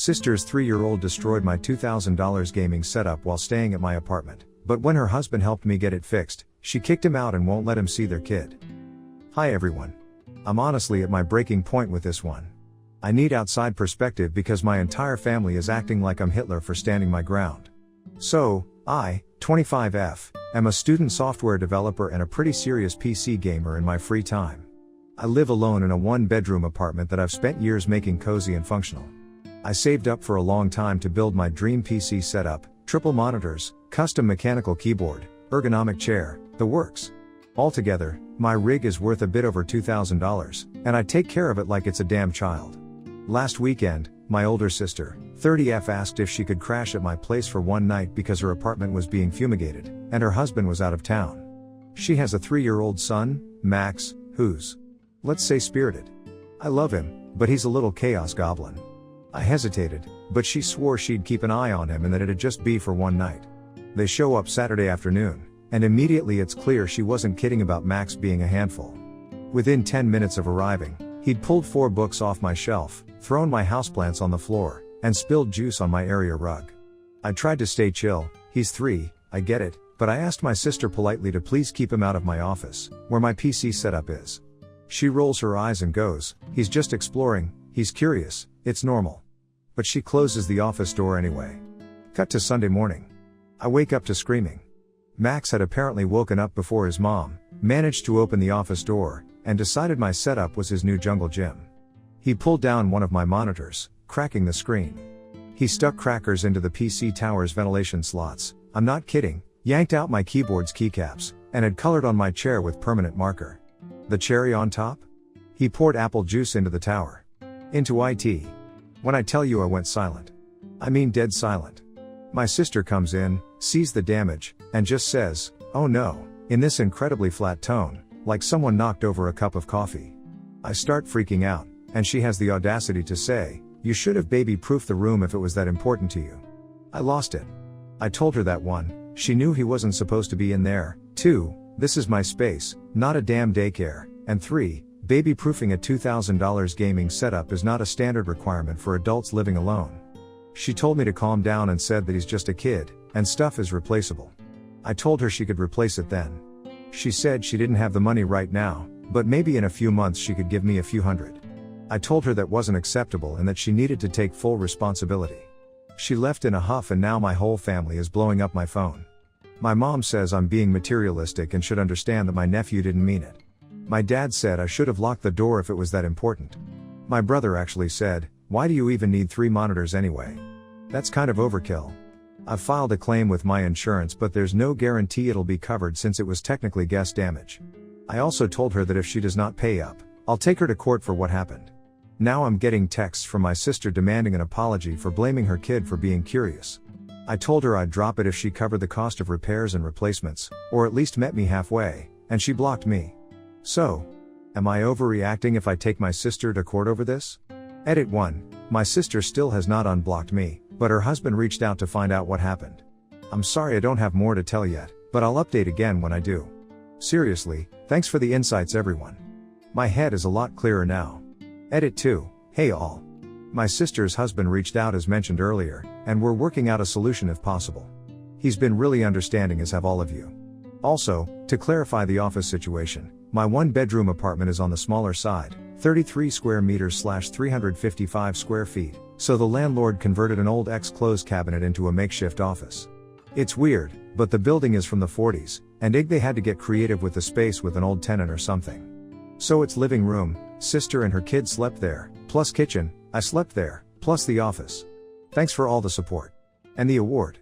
Sister's 3-year-old destroyed my $2,000 gaming setup while staying at my apartment, but when her husband helped me get it fixed, she kicked him out and won't let him see their kid. Hi everyone. I'm honestly at my breaking point with this one. I need outside perspective because my entire family is acting like I'm Hitler for standing my ground. So, I, 25F, am a student software developer and a pretty serious PC gamer in my free time. I live alone in a 1-bedroom apartment that I've spent years making cozy and functional. I saved up for a long time to build my dream PC setup, triple monitors, custom mechanical keyboard, ergonomic chair, the works. Altogether, my rig is worth a bit over $2,000, and I take care of it like it's a damn child. Last weekend, my older sister, 30F, asked if she could crash at my place for one night because her apartment was being fumigated, and her husband was out of town. She has a 3-year-old son, Max, who's, let's say, spirited. I love him, but he's a little chaos goblin. I hesitated, but she swore she'd keep an eye on him and that it'd just be for one night. They show up Saturday afternoon, and immediately it's clear she wasn't kidding about Max being a handful. Within 10 minutes of arriving, he'd pulled 4 books off my shelf, thrown my houseplants on the floor, and spilled juice on my area rug. I tried to stay chill. He's 3, I get it, but I asked my sister politely to please keep him out of my office, where my PC setup is. She rolls her eyes and goes, "He's just exploring, he's curious, it's normal." But she closes the office door anyway. Cut to Sunday morning. I wake up to screaming. Max had apparently woken up before his mom, managed to open the office door, and decided my setup was his new jungle gym. He pulled down one of my monitors, cracking the screen. He stuck crackers into the PC tower's ventilation slots, I'm not kidding, yanked out my keyboard's keycaps, and had colored on my chair with permanent marker. The cherry on top? He poured apple juice into the tower. Into IT. When I tell you I went silent. I mean dead silent. My sister comes in, sees the damage, and just says, "Oh no," in this incredibly flat tone, like someone knocked over a cup of coffee. I start freaking out, and she has the audacity to say, "You should have baby-proofed the room if it was that important to you." I lost it. I told her that 1, she knew he wasn't supposed to be in there, 2, this is my space, not a damn daycare, and 3, baby-proofing a $2,000 gaming setup is not a standard requirement for adults living alone. She told me to calm down and said that he's just a kid, and stuff is replaceable. I told her she could replace it then. She said she didn't have the money right now, but maybe in a few months she could give me a few hundred. I told her that wasn't acceptable and that she needed to take full responsibility. She left in a huff and now my whole family is blowing up my phone. My mom says I'm being materialistic and should understand that my nephew didn't mean it. My dad said I should have locked the door if it was that important. My brother actually said, "Why do you even need 3 monitors anyway? That's kind of overkill." I've filed a claim with my insurance but there's no guarantee it'll be covered since it was technically guest damage. I also told her that if she does not pay up, I'll take her to court for what happened. Now I'm getting texts from my sister demanding an apology for blaming her kid for being curious. I told her I'd drop it if she covered the cost of repairs and replacements, or at least met me halfway, and she blocked me. So, am I overreacting if I take my sister to court over this? Edit 1. My sister still has not unblocked me, but her husband reached out to find out what happened. I'm sorry I don't have more to tell yet, but I'll update again when I do. Seriously, thanks for the insights everyone. My head is a lot clearer now. Edit 2. Hey all. My sister's husband reached out as mentioned earlier, and we're working out a solution if possible. He's been really understanding as have all of you. Also, to clarify the office situation, my 1-bedroom apartment is on the smaller side, 33 square meters / 355 square feet, so the landlord converted an old ex-clothes cabinet into a makeshift office. It's weird, but the building is from the 40s, and they had to get creative with the space with an old tenant or something. So it's living room, sister and her kids slept there, plus kitchen, I slept there, plus the office. Thanks for all the support. And the award.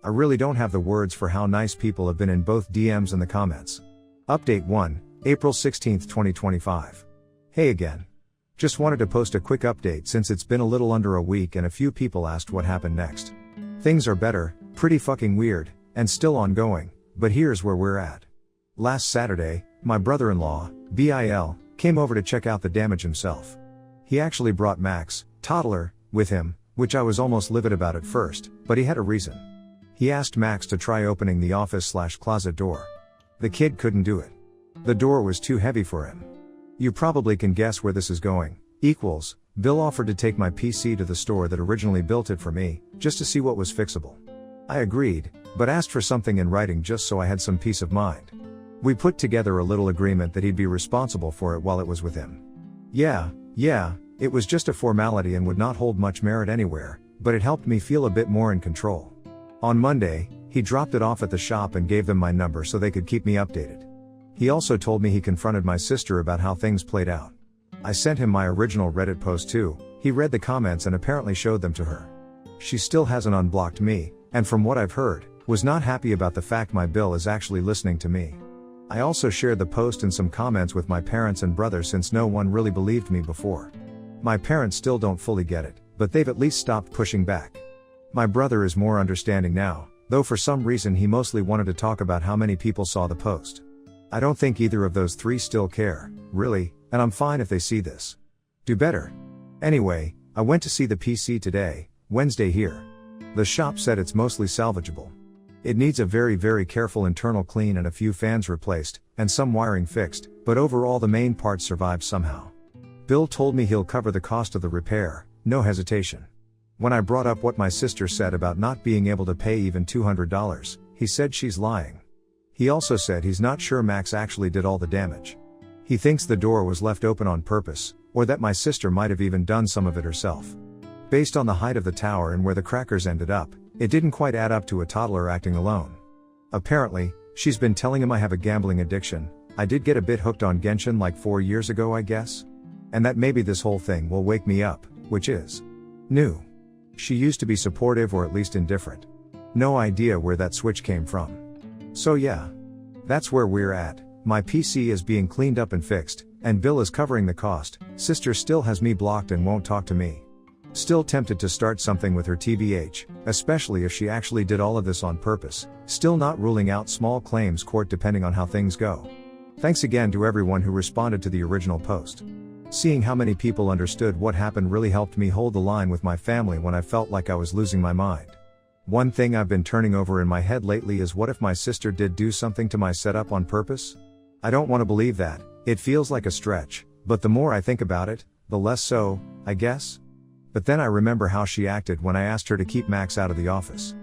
I really don't have the words for how nice people have been in both DMs and the comments. Update 1, April 16, 2025. Hey again. Just wanted to post a quick update since it's been a little under a week and a few people asked what happened next. Things are better, pretty fucking weird, and still ongoing, but here's where we're at. Last Saturday, my brother-in-law, Bill, came over to check out the damage himself. He actually brought Max, toddler, with him, which I was almost livid about at first, but he had a reason. He asked Max to try opening the office/closet door. The kid couldn't do it. The door was too heavy for him. You probably can guess where this is going. Equals, Bill offered to take my PC to the store that originally built it for me, just to see what was fixable. I agreed, but asked for something in writing just so I had some peace of mind. We put together a little agreement that he'd be responsible for it while it was with him. Yeah, it was just a formality and would not hold much merit anywhere, but it helped me feel a bit more in control. On Monday, he dropped it off at the shop and gave them my number so they could keep me updated. He also told me he confronted my sister about how things played out. I sent him my original Reddit post too. He read the comments and apparently showed them to her. She still hasn't unblocked me, and from what I've heard, was not happy about the fact my Bill is actually listening to me. I also shared the post and some comments with my parents and brother since no one really believed me before. My parents still don't fully get it, but they've at least stopped pushing back. My brother is more understanding now, though for some reason he mostly wanted to talk about how many people saw the post. I don't think either of those three still care, really, and I'm fine if they see this. Do better. Anyway, I went to see the PC today, Wednesday here. The shop said it's mostly salvageable. It needs a very careful internal clean and a few fans replaced, and some wiring fixed, but overall the main parts survived somehow. Bill told me he'll cover the cost of the repair, no hesitation. When I brought up what my sister said about not being able to pay even $200, he said she's lying. He also said he's not sure Max actually did all the damage. He thinks the door was left open on purpose, or that my sister might have even done some of it herself. Based on the height of the tower and where the crackers ended up, it didn't quite add up to a toddler acting alone. Apparently, she's been telling him I have a gambling addiction. I did get a bit hooked on Genshin like 4 years ago, I guess. And that maybe this whole thing will wake me up, which is new. She used to be supportive or at least indifferent. No idea where that switch came from. So yeah. That's where we're at. My PC is being cleaned up and fixed, and Bill is covering the cost. Sister still has me blocked and won't talk to me. Still tempted to start something with her TBH, especially if she actually did all of this on purpose. Still not ruling out small claims court depending on how things go. Thanks again to everyone who responded to the original post. Seeing how many people understood what happened really helped me hold the line with my family when I felt like I was losing my mind. One thing I've been turning over in my head lately is what if my sister did do something to my setup on purpose? I don't want to believe that, it feels like a stretch, but the more I think about it, the less so, I guess. But then I remember how she acted when I asked her to keep Max out of the office.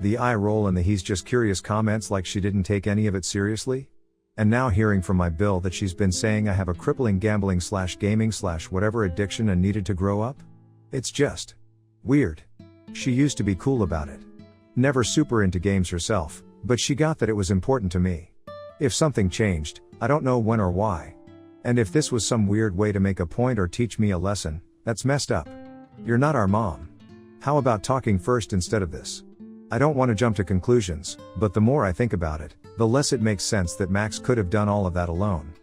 The eye roll and the he's just curious comments like she didn't take any of it seriously. And now hearing from my Bill that she's been saying I have a crippling gambling/gaming/whatever addiction and needed to grow up. It's just weird. She used to be cool about it. Never super into games herself, but she got that it was important to me. If something changed, I don't know when or why. And if this was some weird way to make a point or teach me a lesson, that's messed up. You're not our mom. How about talking first instead of this? I don't want to jump to conclusions, but the more I think about it, the less it makes sense that Max could have done all of that alone.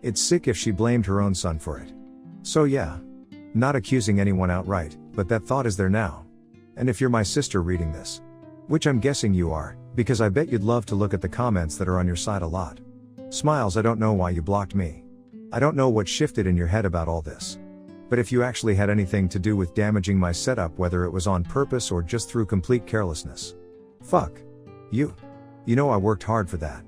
It's sick if she blamed her own son for it. So yeah. Not accusing anyone outright, but that thought is there now. And if you're my sister reading this, which I'm guessing you are, because I bet you'd love to look at the comments that are on your side a lot. Smiles, I don't know why you blocked me. I don't know what shifted in your head about all this. But if you actually had anything to do with damaging my setup, whether it was on purpose or just through complete carelessness. Fuck. You. You know I worked hard for that.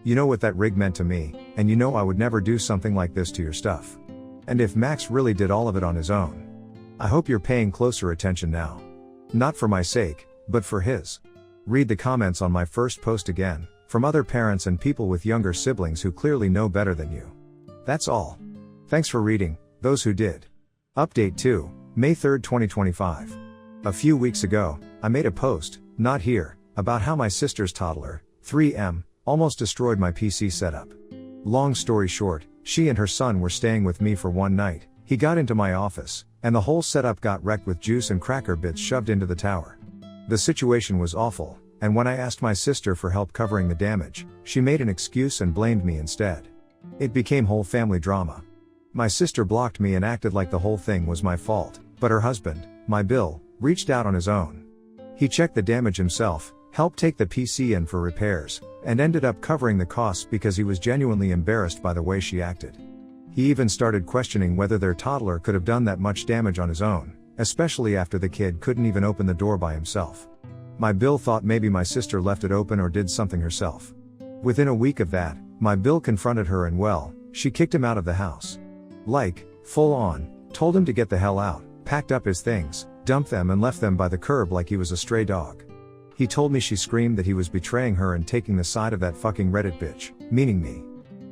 You know what that rig meant to me, and you know I would never do something like this to your stuff. And if Max really did all of it on his own, I hope you're paying closer attention now. Not for my sake, but for his. Read the comments on my first post again, from other parents and people with younger siblings who clearly know better than you. That's all. Thanks for reading, those who did. Update 2, May 3, 2025. A few weeks ago, I made a post, not here, about how my sister's toddler, 3M, almost destroyed my PC setup. Long story short, she and her son were staying with me for one night. He got into my office, and the whole setup got wrecked with juice and cracker bits shoved into the tower. The situation was awful, and when I asked my sister for help covering the damage, she made an excuse and blamed me instead. It became whole family drama. My sister blocked me and acted like the whole thing was my fault, but her husband, my Bill, reached out on his own. He checked the damage himself, helped take the PC in for repairs, and ended up covering the costs because he was genuinely embarrassed by the way she acted. He even started questioning whether their toddler could have done that much damage on his own, especially after the kid couldn't even open the door by himself. My Bill thought maybe my sister left it open or did something herself. Within a week of that, my Bill confronted her and well, she kicked him out of the house. Like, full on, Told him to get the hell out, packed up his things, dumped them and left them by the curb like he was a stray dog. He told me she screamed that he was betraying her and taking the side of that fucking Reddit bitch, meaning me.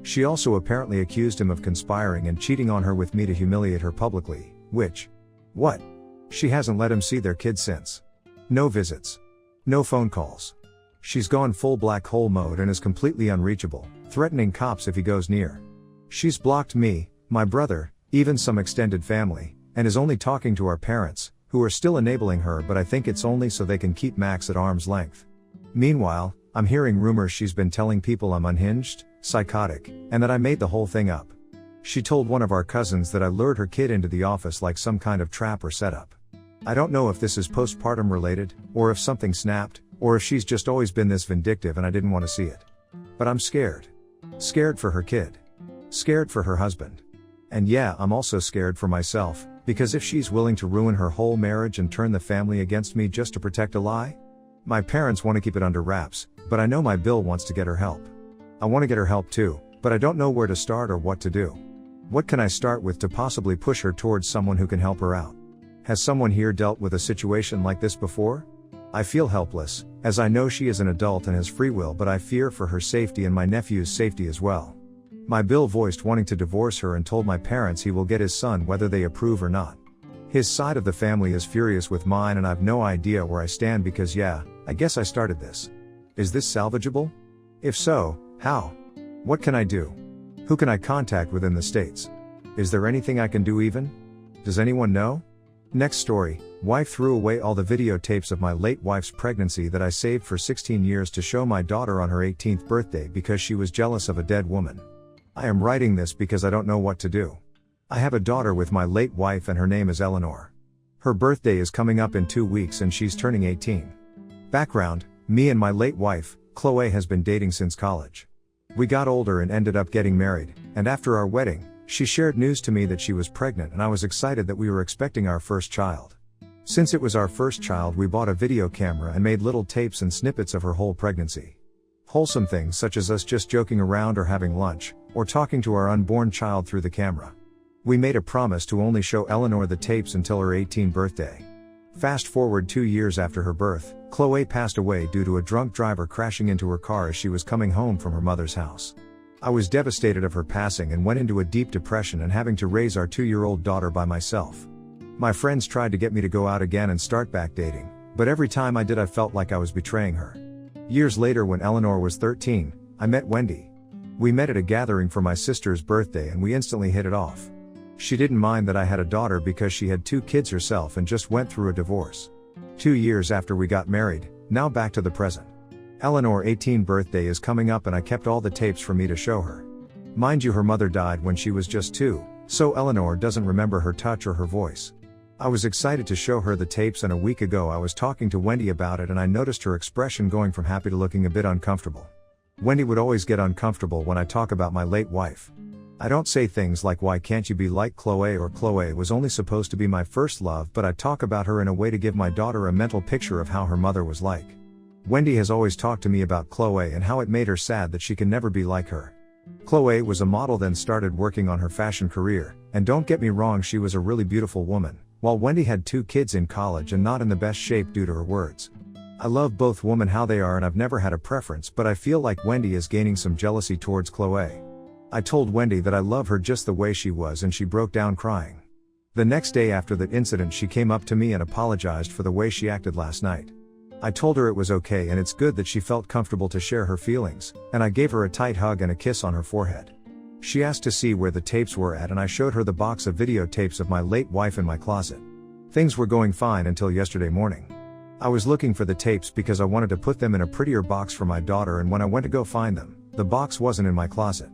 She also apparently accused him of conspiring and cheating on her with me to humiliate her publicly, which? What? She hasn't let him see their kid since. No visits. No phone calls. She's gone full black hole mode and is completely unreachable, threatening cops if he goes near. She's blocked me, my brother, even some extended family, and is only talking to our parents, who are still enabling her, but I think it's only so they can keep Max at arm's length. Meanwhile, I'm hearing rumors she's been telling people I'm unhinged, psychotic, and that I made the whole thing up. She told one of our cousins that I lured her kid into the office like some kind of trap or setup. I don't know if this is postpartum related, or if something snapped, or if she's just always been this vindictive and I didn't want to see it. But I'm scared. Scared for her kid. Scared for her husband. And yeah, I'm also scared for myself, because if she's willing to ruin her whole marriage and turn the family against me just to protect a lie? My parents want to keep it under wraps, but I know my Bill wants to get her help. I want to get her help too, but I don't know where to start or what to do. What can I start with to possibly push her towards someone who can help her out? Has someone here dealt with a situation like this before? I feel helpless, as I know she is an adult and has free will, but I fear for her safety and my nephew's safety as well. My Bill voiced wanting to divorce her and told my parents he will get his son whether they approve or not. His side of the family is furious with mine and I've no idea where I stand because yeah, I guess I started this. Is this salvageable? If so, how? What can I do? Who can I contact within the States? Is there anything I can do even? Does anyone know? Next story, wife threw away all the videotapes of my late wife's pregnancy that I saved for 16 years to show my daughter on her 18th birthday because she was jealous of a dead woman. I am writing this because I don't know what to do. I have a daughter with my late wife and her name is Eleanor. Her birthday is coming up in 2 weeks and she's turning 18. Background, me and my late wife, Chloe, has been dating since college. We got older and ended up getting married, and after our wedding, she shared news to me that she was pregnant and I was excited that we were expecting our first child. Since it was our first child, we bought a video camera and made little tapes and snippets of her whole pregnancy. Wholesome things such as us just joking around or having lunch, or talking to our unborn child through the camera. We made a promise to only show Eleanor the tapes until her 18th birthday. Fast forward 2 years after her birth, Chloe passed away due to a drunk driver crashing into her car as she was coming home from her mother's house. I was devastated of her passing and went into a deep depression and having to raise our 2-year-old daughter by myself. My friends tried to get me to go out again and start back dating, but every time I did I felt like I was betraying her. Years later, when Eleanor was 13, I met Wendy. We met at a gathering for my sister's birthday and we instantly hit it off. She didn't mind that I had a daughter because she had 2 kids herself and just went through a divorce. 2 years after we got married, now back to the present. Eleanor's 18th birthday is coming up and I kept all the tapes for me to show her. Mind you, her mother died when she was just 2, so Eleanor doesn't remember her touch or her voice. I was excited to show her the tapes, and a week ago I was talking to Wendy about it and I noticed her expression going from happy to looking a bit uncomfortable. Wendy would always get uncomfortable when I talk about my late wife. I don't say things like why can't you be like Chloe or Chloe was only supposed to be my first love, but I talk about her in a way to give my daughter a mental picture of how her mother was like. Wendy has always talked to me about Chloe and how it made her sad that she can never be like her. Chloe was a model, then started working on her fashion career, and don't get me wrong, she was a really beautiful woman, while Wendy had 2 kids in college and not in the best shape due to her words. I love both women how they are and I've never had a preference, but I feel like Wendy is gaining some jealousy towards Chloe. I told Wendy that I love her just the way she was and she broke down crying. The next day after that incident, she came up to me and apologized for the way she acted last night. I told her it was okay and it's good that she felt comfortable to share her feelings, and I gave her a tight hug and a kiss on her forehead. She asked to see where the tapes were at and I showed her the box of videotapes of my late wife in my closet. Things were going fine until yesterday morning. I was looking for the tapes because I wanted to put them in a prettier box for my daughter, and when I went to go find them, the box wasn't in my closet.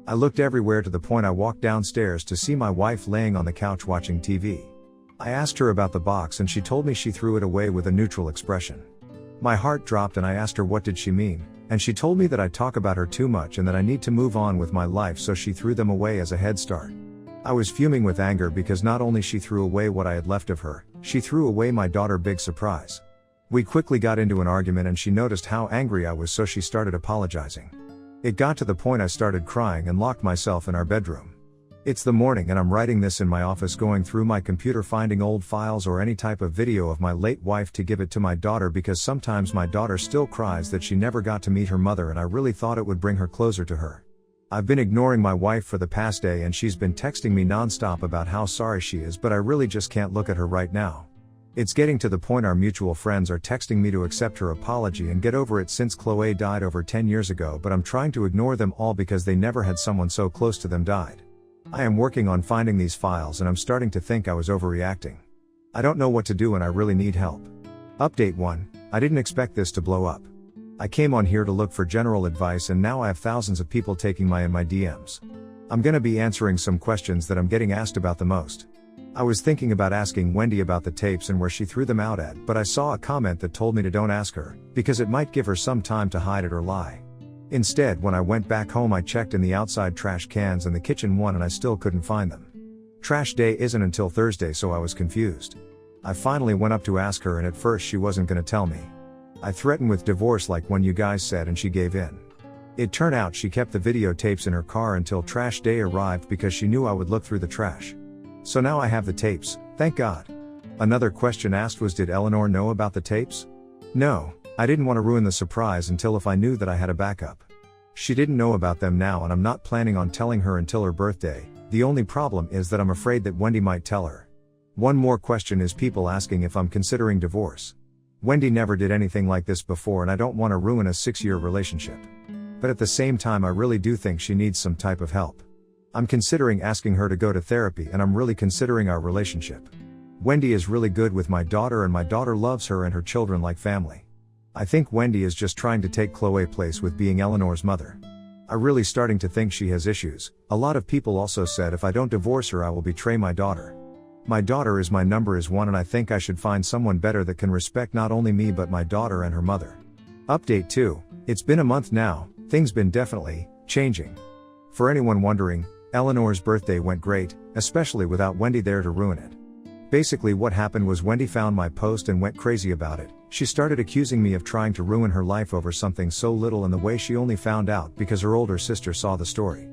I looked everywhere to the point I walked downstairs to see my wife laying on the couch watching TV. I asked her about the box and she told me she threw it away with a neutral expression. My heart dropped and I asked her what did she mean, and she told me that I talk about her too much and that I need to move on with my life, so she threw them away as a head start. I was fuming with anger because not only she threw away what I had left of her, she threw away my daughter. Big surprise. We quickly got into an argument and she noticed how angry I was, so she started apologizing. It got to the point I started crying and locked myself in our bedroom. It's the morning and I'm writing this in my office, going through my computer finding old files or any type of video of my late wife to give it to my daughter, because sometimes my daughter still cries that she never got to meet her mother and I really thought it would bring her closer to her. I've been ignoring my wife for the past day and she's been texting me nonstop about how sorry she is, but I really just can't look at her right now. It's getting to the point our mutual friends are texting me to accept her apology and get over it since Chloe died over 10 years ago, but I'm trying to ignore them all because they never had someone so close to them died. I am working on finding these files and I'm starting to think I was overreacting. I don't know what to do and I really need help. Update 1. I didn't expect this to blow up. I came on here to look for general advice and now I have thousands of people taking my DMs. I'm gonna be answering some questions that I'm getting asked about the most. I was thinking about asking Wendy about the tapes and where she threw them out at, but I saw a comment that told me to don't ask her, because it might give her some time to hide it or lie. Instead, when I went back home I checked in the outside trash cans and the kitchen one and I still couldn't find them. Trash day isn't until Thursday, so I was confused. I finally went up to ask her and at first she wasn't gonna tell me. I threatened with divorce like when you guys said and she gave in. It turned out she kept the videotapes in her car until trash day arrived because she knew I would look through the trash. So now I have the tapes, thank God. Another question asked was, did Eleanor know about the tapes? No, I didn't want to ruin the surprise until if I knew that I had a backup. She didn't know about them now and I'm not planning on telling her until her birthday. The only problem is that I'm afraid that Wendy might tell her. One more question is people asking if I'm considering divorce. Wendy never did anything like this before and I don't want to ruin a 6-year relationship. But at the same time I really do think she needs some type of help. I'm considering asking her to go to therapy and I'm really considering our relationship. Wendy is really good with my daughter and my daughter loves her and her children like family. I think Wendy is just trying to take Chloe's place with being Eleanor's mother. I'm really starting to think she has issues. A lot of people also said if I don't divorce her I will betray my daughter. My daughter is my number is one and I think I should find someone better that can respect not only me but my daughter and her mother. Update 2. It's been a month now, things been definitely changing. For anyone wondering, Eleanor's birthday went great, especially without Wendy there to ruin it. Basically what happened was Wendy found my post and went crazy about it. She started accusing me of trying to ruin her life over something so little, and the way she only found out because her older sister saw the story.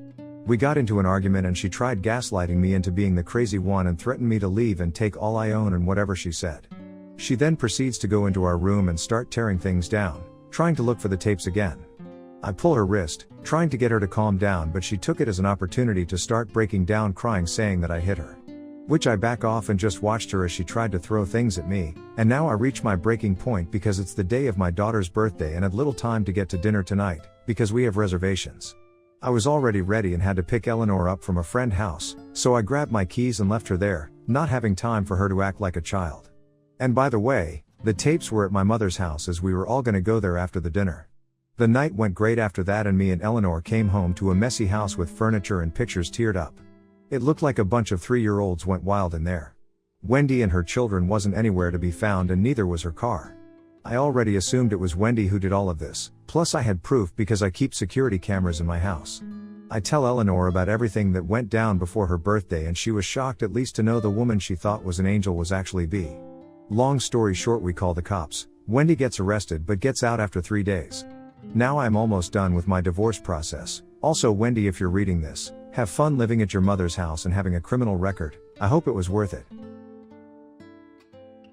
We got into an argument and she tried gaslighting me into being the crazy one and threatened me to leave and take all I own and whatever she said. She then proceeds to go into our room and start tearing things down, trying to look for the tapes again. I pull her wrist, trying to get her to calm down, but she took it as an opportunity to start breaking down crying, saying that I hit her. Which I back off and just watched her as she tried to throw things at me, and now I reach my breaking point because it's the day of my daughter's birthday and had little time to get to dinner tonight, because we have reservations. I was already ready and had to pick Eleanor up from a friend's house, so I grabbed my keys and left her there, not having time for her to act like a child. And by the way, the tapes were at my mother's house as we were all gonna go there after the dinner. The night went great after that and me and Eleanor came home to a messy house with furniture and pictures teared up. It looked like a bunch of 3-year-olds went wild in there. Wendy and her children wasn't anywhere to be found and neither was her car. I already assumed it was Wendy who did all of this, plus I had proof because I keep security cameras in my house. I tell Eleanor about everything that went down before her birthday and she was shocked at least to know the woman she thought was an angel was actually B. Long story short, we call the cops. Wendy gets arrested but gets out after 3 days. Now I'm almost done with my divorce process. Also, Wendy, if you're reading this, have fun living at your mother's house and having a criminal record. I hope it was worth it.